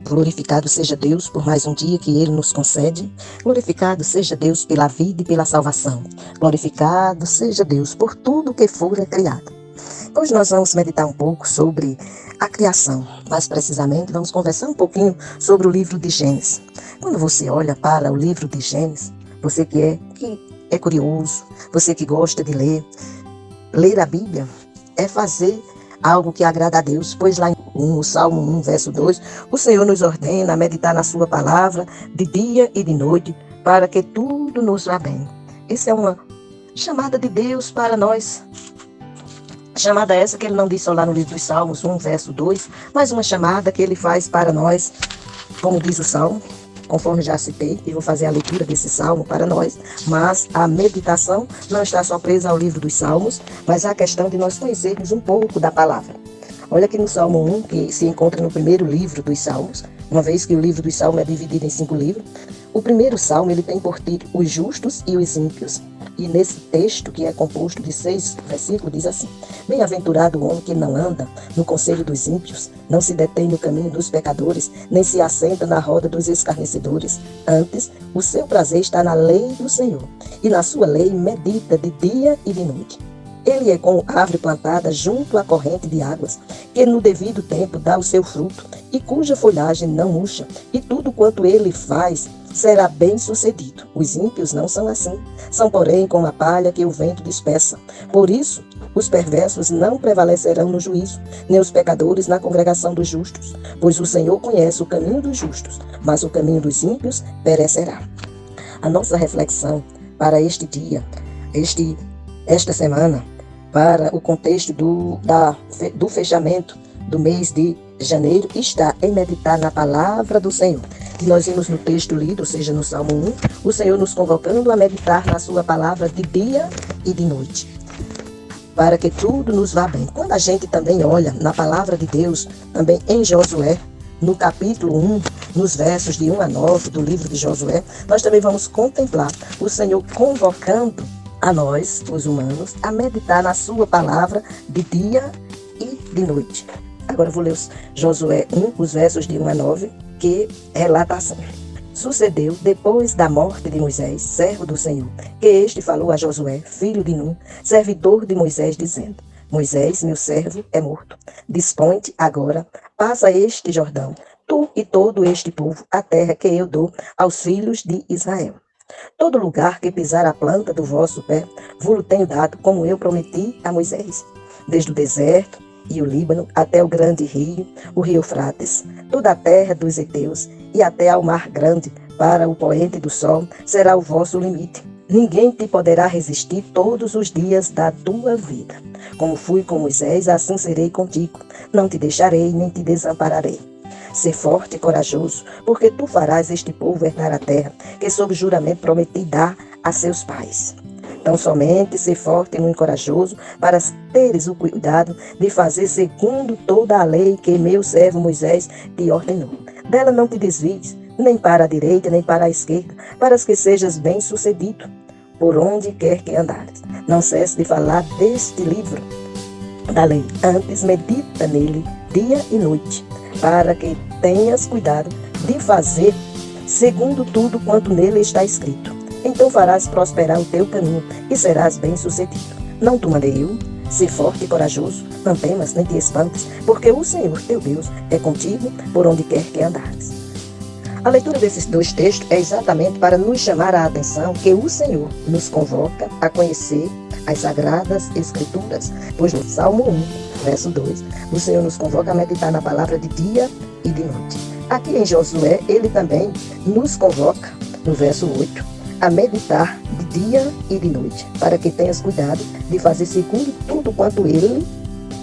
Glorificado seja Deus por mais um dia que Ele nos concede. Glorificado seja Deus pela vida e pela salvação. Glorificado seja Deus por tudo que fora criado. Hoje nós vamos meditar um pouco sobre a criação. Mais precisamente, vamos conversar um pouquinho sobre o livro de Gênesis. Quando você olha para o livro de Gênesis, você que é curioso, você que gosta de ler a Bíblia é fazer algo que agrada a Deus, pois lá em o Salmo 1, verso 2, o Senhor nos ordena a meditar na sua palavra de dia e de noite, para que tudo nos vá bem. Essa é uma chamada de Deus para nós. Chamada essa que ele não diz só lá no livro dos Salmos 1, verso 2, mas uma chamada que ele faz para nós, como diz o Salmo, conforme já citei, e vou fazer a leitura desse Salmo para nós, mas a meditação não está só presa ao livro dos Salmos, mas a questão de nós conhecermos um pouco da palavra. Olha aqui no Salmo 1, que se encontra no primeiro livro dos Salmos, uma vez que o livro dos Salmos é dividido em 5 livros. O primeiro Salmo ele tem por título os justos e os ímpios. E nesse texto, que é composto de 6 versículos, diz assim: Bem-aventurado o homem que não anda no conselho dos ímpios, não se detém no caminho dos pecadores, nem se assenta na roda dos escarnecedores. Antes, o seu prazer está na lei do Senhor, e na sua lei medita de dia e de noite. Ele é como árvore plantada junto à corrente de águas, que no devido tempo dá o seu fruto, e cuja folhagem não murcha, e tudo quanto ele faz será bem sucedido. Os ímpios não são assim, são porém como a palha que o vento dispersa. Por isso, os perversos não prevalecerão no juízo, nem os pecadores na congregação dos justos, pois o Senhor conhece o caminho dos justos, mas o caminho dos ímpios perecerá. A nossa reflexão para este dia, esta semana, para o contexto do fechamento do mês de janeiro, está em meditar na palavra do Senhor. E nós vimos no texto lido, ou seja, no Salmo 1, o Senhor nos convocando a meditar na sua palavra de dia e de noite, para que tudo nos vá bem. Quando a gente também olha na palavra de Deus, também em Josué, no capítulo 1, nos versos de 1 a 9 do livro de Josué, nós também vamos contemplar o Senhor convocando a nós, os humanos, a meditar na sua palavra de dia e de noite. Agora eu vou ler Josué 1, os versos de 1 a 9, que relata assim: Sucedeu, depois da morte de Moisés, servo do Senhor, que este falou a Josué, filho de Nun, servidor de Moisés, dizendo: Moisés, meu servo, é morto. Dispõe-te agora, passa este Jordão, tu e todo este povo, a terra que eu dou aos filhos de Israel. Todo lugar que pisar a planta do vosso pé, vos tenho dado, como eu prometi a Moisés. Desde o deserto e o Líbano, até o grande rio, o rio Eufrates, toda a terra dos heteus, e até ao mar grande, para o poente do sol, será o vosso limite. Ninguém te poderá resistir todos os dias da tua vida. Como fui com Moisés, assim serei contigo. Não te deixarei, nem te desampararei. Ser forte e corajoso, porque tu farás este povo herdar a terra, que sob juramento prometi dar a seus pais. Então somente ser forte e muito corajoso, para teres o cuidado de fazer segundo toda a lei que meu servo Moisés te ordenou. Dela não te desvies, nem para a direita, nem para a esquerda, para que sejas bem sucedido, por onde quer que andares. Não cesse de falar deste livro da lei, antes medita nele dia e noite, para que tenhas cuidado de fazer segundo tudo quanto nele está escrito. Então farás prosperar o teu caminho e serás bem sucedido. Não te mandei eu? Ser forte e corajoso, não temas nem te espantes, porque o Senhor teu Deus é contigo por onde quer que andares. A leitura desses 2 textos é exatamente para nos chamar a atenção que o Senhor nos convoca a conhecer as Sagradas Escrituras, pois no Salmo 1, verso 2, o Senhor nos convoca a meditar na palavra de dia e de noite. Aqui em Josué, ele também nos convoca, no verso 8, a meditar de dia e de noite, para que tenhas cuidado de fazer segundo tudo quanto ele,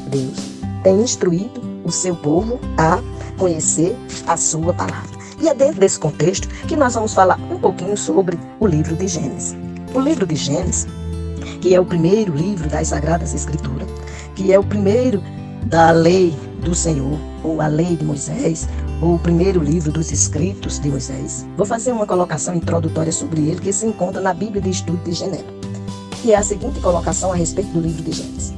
Deus, tem instruído o seu povo a conhecer a sua palavra. E é dentro desse contexto que nós vamos falar um pouquinho sobre o livro de Gênesis. O livro de Gênesis, que é o primeiro livro das Sagradas Escrituras, que é o primeiro da lei do Senhor, ou a lei de Moisés, ou o primeiro livro dos escritos de Moisés. Vou fazer uma colocação introdutória sobre ele, que se encontra na Bíblia de Estudo de Genebra, que é a seguinte colocação a respeito do livro de Gênesis.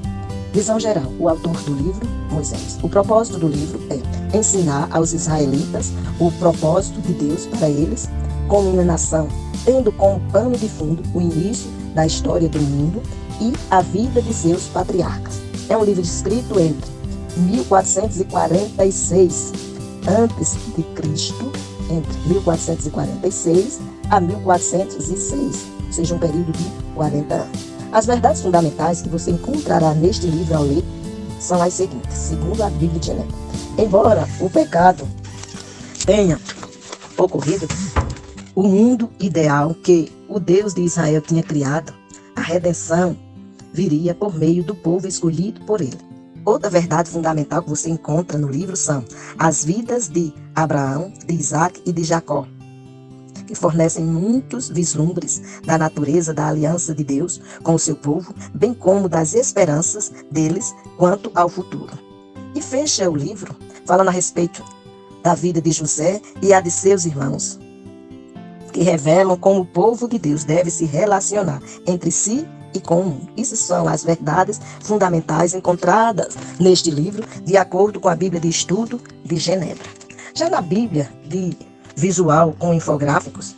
Visão geral: o autor do livro, Moisés. O propósito do livro é ensinar aos israelitas o propósito de Deus para eles, como uma nação, tendo como pano de fundo o início da história do mundo e a vida de seus patriarcas. É um livro escrito entre 1446 a.C., entre 1446 a 1406, ou seja, um período de 40 anos. As verdades fundamentais que você encontrará neste livro ao ler são as seguintes, segundo a Bíblia de Genebra. Embora o pecado tenha ocorrido, o mundo ideal que o Deus de Israel tinha criado, a redenção viria por meio do povo escolhido por ele. Outra verdade fundamental que você encontra no livro são as vidas de Abraão, de Isaac e de Jacó, que fornecem muitos vislumbres da natureza da aliança de Deus com o seu povo, bem como das esperanças deles quanto ao futuro. E fecha o livro falando a respeito da vida de José e a de seus irmãos, que revelam como o povo de Deus deve se relacionar entre si e com o mundo. Essas são as verdades fundamentais encontradas neste livro, de acordo com a Bíblia de Estudo de Genebra. Já na Bíblia de visual com infográficos,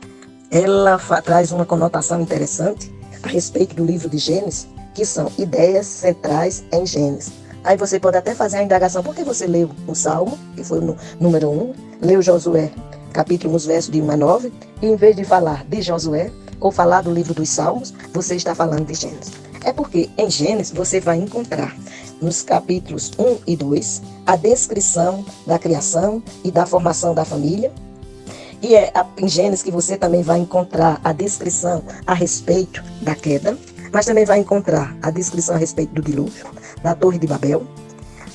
ela traz uma conotação interessante a respeito do livro de Gênesis, que são ideias centrais em Gênesis. Aí você pode até fazer a indagação, por que você leu o Salmo, que foi o número 1, leu Josué, capítulo 1, versos de 1 a 9, e em vez de falar de Josué, ou falar do livro dos Salmos, você está falando de Gênesis. É porque em Gênesis você vai encontrar, nos capítulos 1 e 2, a descrição da criação e da formação da família. E é em Gênesis que você também vai encontrar a descrição a respeito da queda, mas também vai encontrar a descrição a respeito do dilúvio, da Torre de Babel,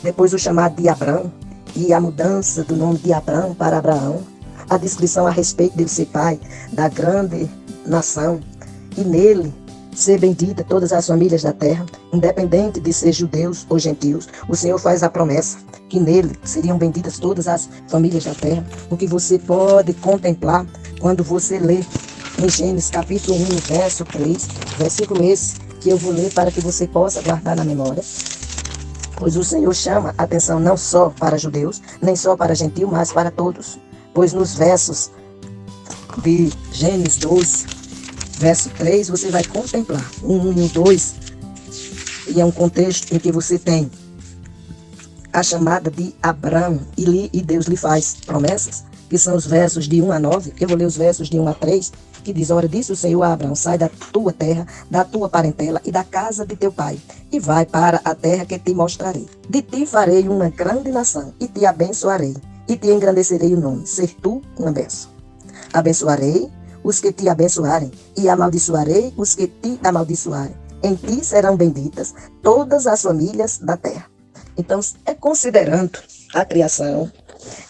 depois o chamado de Abrão e a mudança do nome de Abrão para Abraão, a descrição a respeito dele ser pai da grande nação e nele ser bendita todas as famílias da terra, independente de ser judeus ou gentios. O Senhor faz a promessa que nele seriam benditas todas as famílias da terra, o que você pode contemplar quando você lê em Gênesis capítulo 1, verso 3, versículo esse que eu vou ler para que você possa guardar na memória. Pois o Senhor chama a atenção não só para judeus, nem só para gentios, mas para todos. Pois nos versos de Gênesis 12, verso 3, você vai contemplar o 1 e o 2, e é um contexto em que você tem a chamada de Abrão, e Deus lhe faz promessas, que são os versos de 1 a 9, eu vou ler os versos de 1 a 3, que diz: ora, disse o Senhor a Abrão, sai da tua terra, da tua parentela e da casa de teu pai, e vai para a terra que te mostrarei. De ti farei uma grande nação, e te abençoarei, e te engrandecerei o nome, ser tu uma bênção. Abençoarei os que te abençoarem, e amaldiçoarei os que te amaldiçoarem. Em ti serão benditas todas as famílias da terra. Então, é considerando a criação,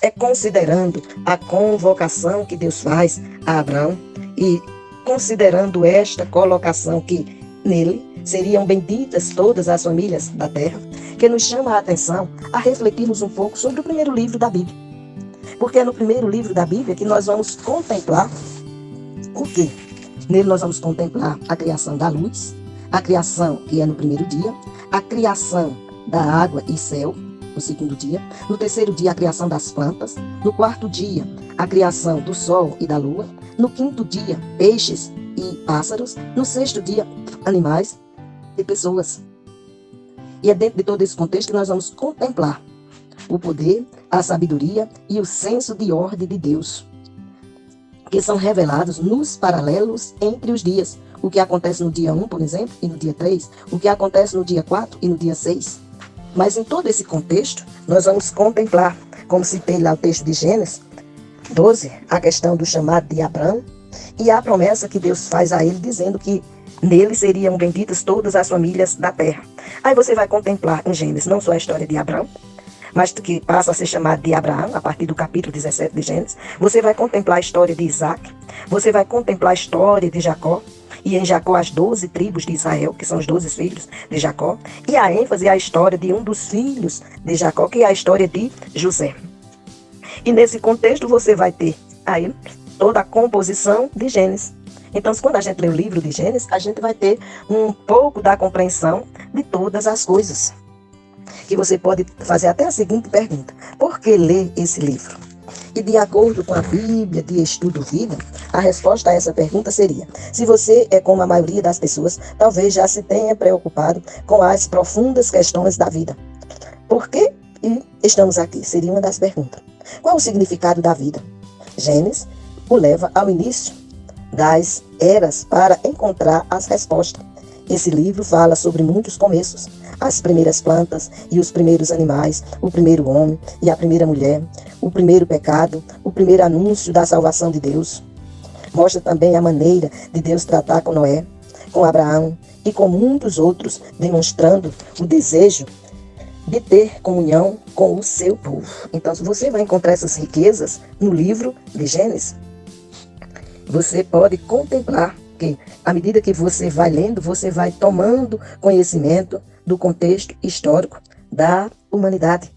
é considerando a convocação que Deus faz a Abrão, e considerando esta colocação que nele seriam benditas todas as famílias da terra, que nos chama a atenção a refletirmos um pouco sobre o primeiro livro da Bíblia. Porque é no primeiro livro da Bíblia que nós vamos contemplar o quê? Nele nós vamos contemplar a criação da luz, a criação que é no primeiro dia, a criação da água e céu, no segundo dia, no terceiro dia a criação das plantas, no quarto dia a criação do sol e da lua, no quinto dia peixes e pássaros, no sexto dia animais e pessoas. E é dentro de todo esse contexto que nós vamos contemplar o poder, a sabedoria e o senso de ordem de Deus, que são revelados nos paralelos entre os dias. O que acontece no dia 1, por exemplo, e no dia 3, o que acontece no dia 4 e no dia 6. Mas em todo esse contexto, nós vamos contemplar, como citei lá o texto de Gênesis 12, a questão do chamado de Abrão e a promessa que Deus faz a ele, dizendo que nele seriam benditas todas as famílias da terra. Aí você vai contemplar em Gênesis não só a história de Abrão, mas que passa a ser chamado de Abraão, a partir do capítulo 17 de Gênesis. Você vai contemplar a história de Isaac, você vai contemplar a história de Jacó, e em Jacó as 12 tribos de Israel, que são os 12 filhos de Jacó, e a ênfase é a história de um dos filhos de Jacó, que é a história de José. E nesse contexto você vai ter aí toda a composição de Gênesis. Então, quando a gente lê o livro de Gênesis, a gente vai ter um pouco da compreensão de todas as coisas. que você pode fazer até a seguinte pergunta: por que ler esse livro? E de acordo com a Bíblia de Estudo Vida, a resposta a essa pergunta seria: se você é como a maioria das pessoas, talvez já se tenha preocupado com as profundas questões da vida. Por que estamos aqui? Seria uma das perguntas. Qual o significado da vida? Gênesis o leva ao início das eras para encontrar as respostas. Esse livro fala sobre muitos começos, as primeiras plantas e os primeiros animais, o primeiro homem e a primeira mulher, o primeiro pecado, o primeiro anúncio da salvação de Deus. Mostra também a maneira de Deus tratar com Noé, com Abraão e com muitos outros, demonstrando o desejo de ter comunhão com o seu povo. Então, se você vai encontrar essas riquezas no livro de Gênesis, você pode contemplar que, à medida que você vai lendo, você vai tomando conhecimento do contexto histórico da humanidade.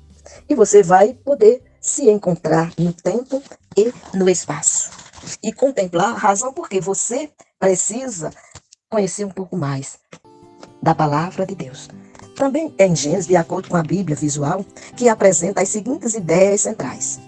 E você vai poder se encontrar no tempo e no espaço. E contemplar a razão porque você precisa conhecer um pouco mais da palavra de Deus. Também é em Gênesis, de acordo com a Bíblia visual, que apresenta as seguintes ideias centrais.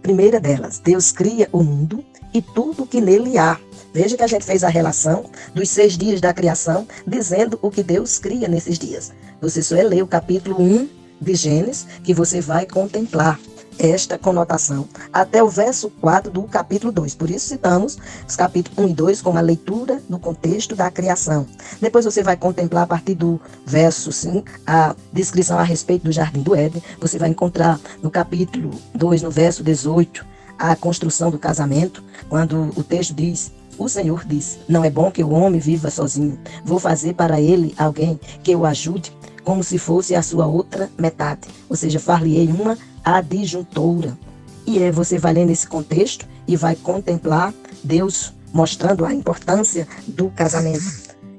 Primeira delas, Deus cria o mundo e tudo que nele há. Veja que a gente fez a relação dos 6 dias da criação, dizendo o que Deus cria nesses dias. Você só é ler o capítulo 1 de Gênesis, que você vai contemplar esta conotação, até o verso 4 do capítulo 2. Por isso citamos os capítulos 1 e 2 como a leitura do contexto da criação. Depois você vai contemplar a partir do verso 5 a descrição a respeito do Jardim do Éden. Você vai encontrar no capítulo 2, no verso 18, a construção do casamento, quando o texto diz: o Senhor disse, não é bom que o homem viva sozinho. Vou fazer para ele alguém que o ajude, como se fosse a sua outra metade. Ou seja, far-lhe-ei uma adjuntora. E você vai ler nesse contexto e vai contemplar Deus mostrando a importância do casamento.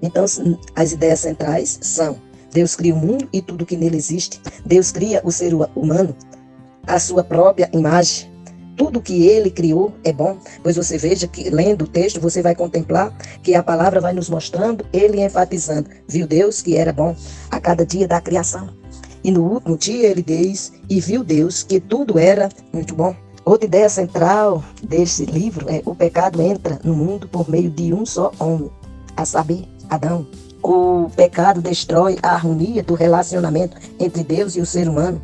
Então, as ideias centrais são: Deus cria o mundo e tudo que nele existe. Deus cria o ser humano à sua própria imagem. Tudo que ele criou é bom, pois você veja que, lendo o texto, você vai contemplar que a palavra vai nos mostrando, ele enfatizando: viu Deus que era bom a cada dia da criação. E no último dia ele diz: e viu Deus que tudo era muito bom. Outra ideia central desse livro é: o pecado entra no mundo por meio de um só homem, a saber, Adão. O pecado destrói a harmonia do relacionamento entre Deus e o ser humano,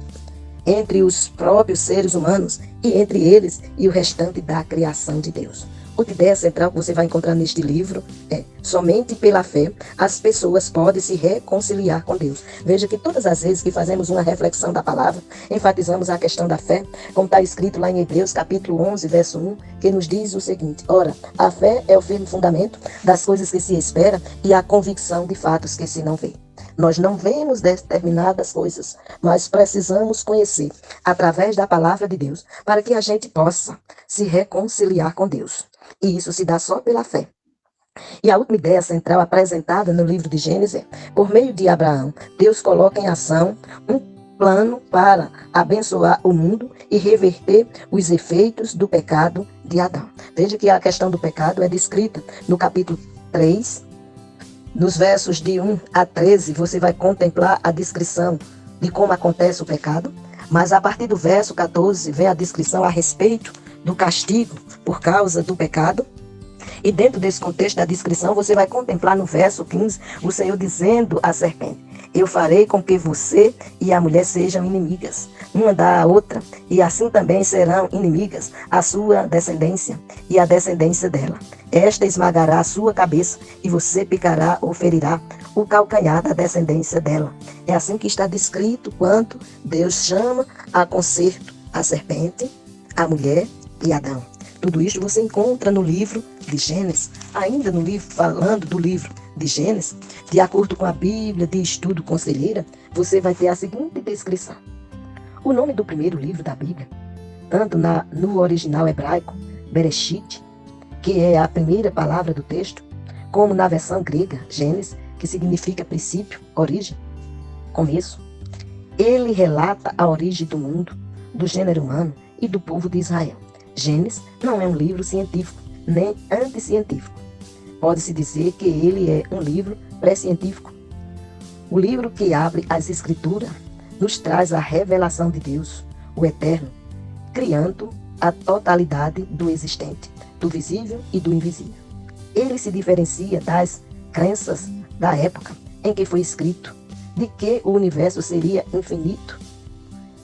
entre os próprios seres humanos e entre eles e o restante da criação de Deus. Outra ideia central que você vai encontrar neste livro é: somente pela fé as pessoas podem se reconciliar com Deus. Veja que todas as vezes que fazemos uma reflexão da palavra, enfatizamos a questão da fé, como está escrito lá em Hebreus capítulo 11, verso 1, que nos diz o seguinte: ora, a fé é o firme fundamento das coisas que se espera e a convicção de fatos que se não vê. Nós não vemos determinadas coisas, mas precisamos conhecer através da palavra de Deus para que a gente possa se reconciliar com Deus. E isso se dá só pela fé. E a última ideia central apresentada no livro de Gênesis é: por meio de Abraão, Deus coloca em ação um plano para abençoar o mundo e reverter os efeitos do pecado de Adão. Veja que a questão do pecado é descrita no capítulo 3, nos versos de 1 a 13, você vai contemplar a descrição de como acontece o pecado, mas a partir do verso 14 vem a descrição a respeito do castigo por causa do pecado. E dentro desse contexto da descrição, você vai contemplar no verso 15 o Senhor dizendo à serpente: eu farei com que você e a mulher sejam inimigas, uma da outra, e assim também serão inimigas a sua descendência e a descendência dela. Esta esmagará a sua cabeça e você picará ou ferirá o calcanhar da descendência dela. É assim que está descrito quando Deus chama a conserto a serpente, a mulher e Adão. Tudo isso você encontra no livro de Gênesis. Ainda no livro, falando do livro de Gênesis, de acordo com a Bíblia de Estudo Conselheira, você vai ter a seguinte descrição. O nome do primeiro livro da Bíblia, tanto no original hebraico, Bereshit, que é a primeira palavra do texto, como na versão grega, Gênesis, que significa princípio, origem, começo. Ele relata a origem do mundo, do gênero humano e do povo de Israel. Gênesis não é um livro científico, nem anticientífico. Pode-se dizer que ele é um livro pré-científico. O livro que abre as Escrituras nos traz a revelação de Deus, o Eterno, criando a totalidade do existente, do visível e do invisível. Ele se diferencia das crenças da época em que foi escrito, de que o universo seria infinito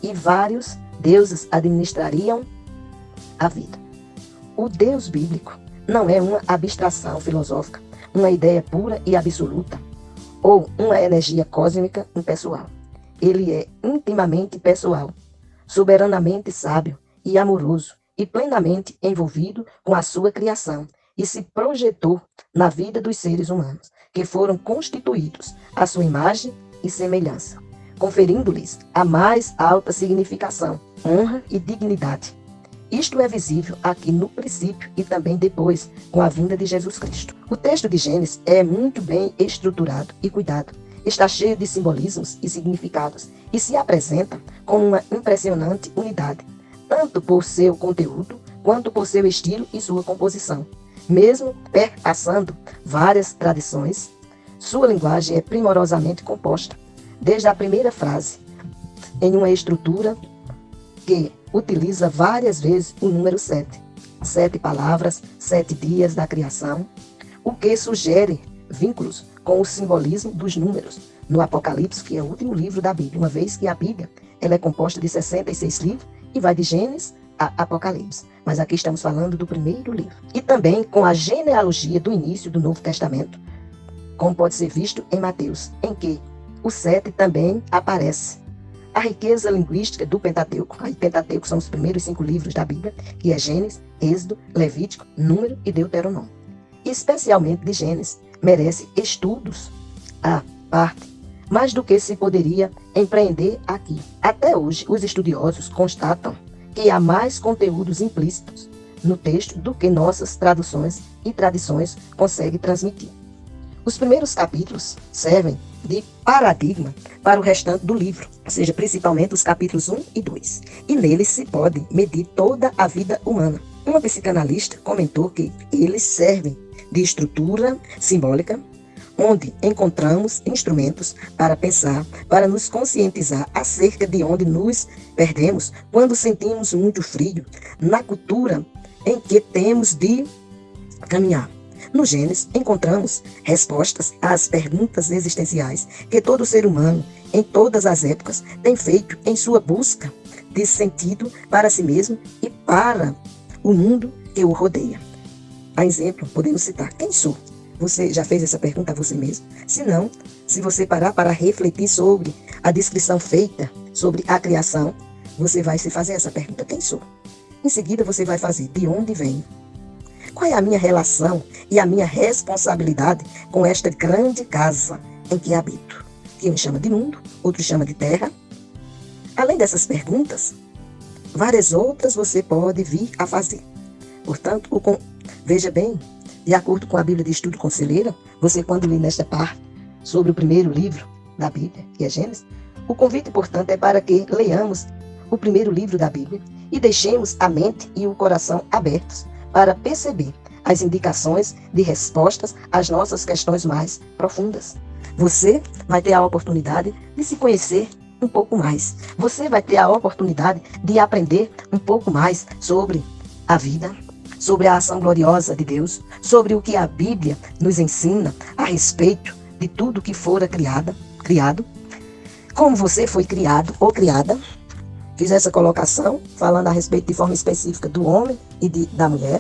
e vários deuses administrariam a vida. O Deus bíblico não é uma abstração filosófica, uma ideia pura e absoluta, ou uma energia cósmica impessoal. Ele é intimamente pessoal, soberanamente sábio e amoroso, e plenamente envolvido com a sua criação, e se projetou na vida dos seres humanos, que foram constituídos à sua imagem e semelhança, conferindo-lhes a mais alta significação, honra e dignidade. Isto é visível aqui no princípio e também depois, com a vinda de Jesus Cristo. O texto de Gênesis é muito bem estruturado e cuidado. Está cheio de simbolismos e significados e se apresenta com uma impressionante unidade, tanto por seu conteúdo quanto por seu estilo e sua composição. Mesmo perpassando várias tradições, sua linguagem é primorosamente composta, desde a primeira frase, em uma estrutura que utiliza várias vezes o número 7. 7 palavras, 7 dias da criação, o que sugere vínculos com o simbolismo dos números no Apocalipse, que é o último livro da Bíblia, uma vez que a Bíblia ela é composta de 66 livros e vai de Gênesis a Apocalipse. Mas aqui estamos falando do primeiro livro. E também com a genealogia do início do Novo Testamento, como pode ser visto em Mateus, em que o 7 também aparece. A riqueza linguística do Pentateuco, aí Pentateuco são os primeiros 5 livros da Bíblia, que é Gênesis, Êxodo, Levítico, Número e Deuteronômio. E especialmente de Gênesis, merece estudos à parte, mais do que se poderia empreender aqui. Até hoje, os estudiosos constatam que há mais conteúdos implícitos no texto do que nossas traduções e tradições conseguem transmitir. Os primeiros capítulos servem de paradigma para o restante do livro, ou seja, principalmente os capítulos 1 e 2. E neles se pode medir toda a vida humana. Uma psicanalista comentou que eles servem de estrutura simbólica, onde encontramos instrumentos para pensar, para nos conscientizar acerca de onde nos perdemos quando sentimos muito frio, na cultura em que temos de caminhar. No Gênesis, encontramos respostas às perguntas existenciais que todo ser humano, em todas as épocas, tem feito em sua busca de sentido para si mesmo e para o mundo que o rodeia. A exemplo, podemos citar: quem sou? Você já fez essa pergunta a você mesmo? Se não, se você parar para refletir sobre a descrição feita sobre a criação, você vai se fazer essa pergunta: quem sou? Em seguida, você vai fazer: de onde venho? Qual é a minha relação e a minha responsabilidade com esta grande casa em que habito? Que uns chamam de mundo, outros chamam de terra. Além dessas perguntas, várias outras você pode vir a fazer. Portanto, veja bem, de acordo com a Bíblia de Estudo Conselheira, você quando lê nesta parte sobre o primeiro livro da Bíblia, que é Gênesis, o convite, portanto, é para que leamos o primeiro livro da Bíblia e deixemos a mente e o coração abertos para perceber as indicações de respostas às nossas questões mais profundas. Você vai ter a oportunidade de se conhecer um pouco mais. Você vai ter a oportunidade de aprender um pouco mais sobre a vida, sobre a ação gloriosa de Deus, sobre o que a Bíblia nos ensina a respeito de tudo que fora criado, como você foi criado ou criada. Fiz essa colocação falando a respeito de forma específica do homem e da mulher.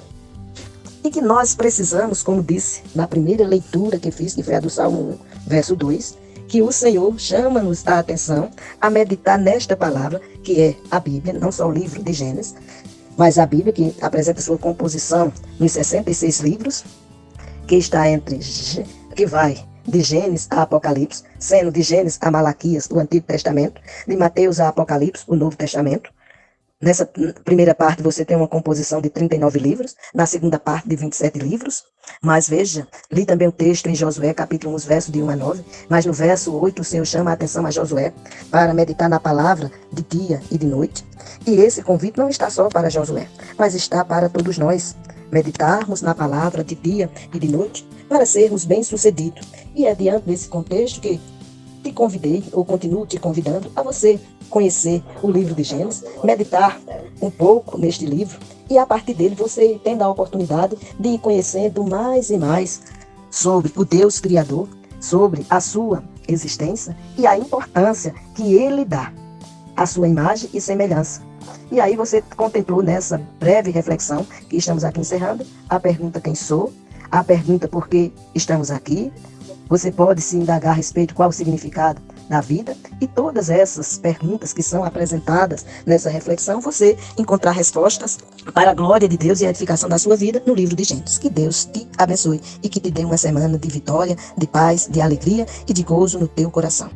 E que nós precisamos, como disse na primeira leitura que fiz, que foi a do Salmo 1, verso 2, que o Senhor chama-nos a atenção a meditar nesta palavra, que é a Bíblia, não só o livro de Gênesis, mas a Bíblia, que apresenta sua composição nos 66 livros, que vai de Gênesis a Apocalipse, sendo de Gênesis a Malaquias, o Antigo Testamento, de Mateus a Apocalipse, o Novo Testamento. Nessa primeira parte você tem uma composição de 39 livros, na segunda parte de 27 livros, mas veja, li também o texto em Josué, capítulo 1, versos de 1 a 9, mas no verso 8 o Senhor chama a atenção a Josué para meditar na palavra de dia e de noite. E esse convite não está só para Josué, mas está para todos nós, meditarmos na palavra de dia e de noite, para sermos bem-sucedidos. E é diante desse contexto que te convidei, ou continuo te convidando, a você conhecer o livro de Gênesis, meditar um pouco neste livro, e a partir dele você tendo a oportunidade de ir conhecendo mais e mais sobre o Deus Criador, sobre a sua existência e a importância que ele dá à sua imagem e semelhança. E aí você contemplou nessa breve reflexão que estamos aqui encerrando a pergunta quem sou, a pergunta por que estamos aqui. Você pode se indagar a respeito qual o significado da vida, e todas essas perguntas que são apresentadas nessa reflexão, você encontrar respostas para a glória de Deus e a edificação da sua vida no livro de Gênesis. Que Deus te abençoe e que te dê uma semana de vitória, de paz, de alegria e de gozo no teu coração.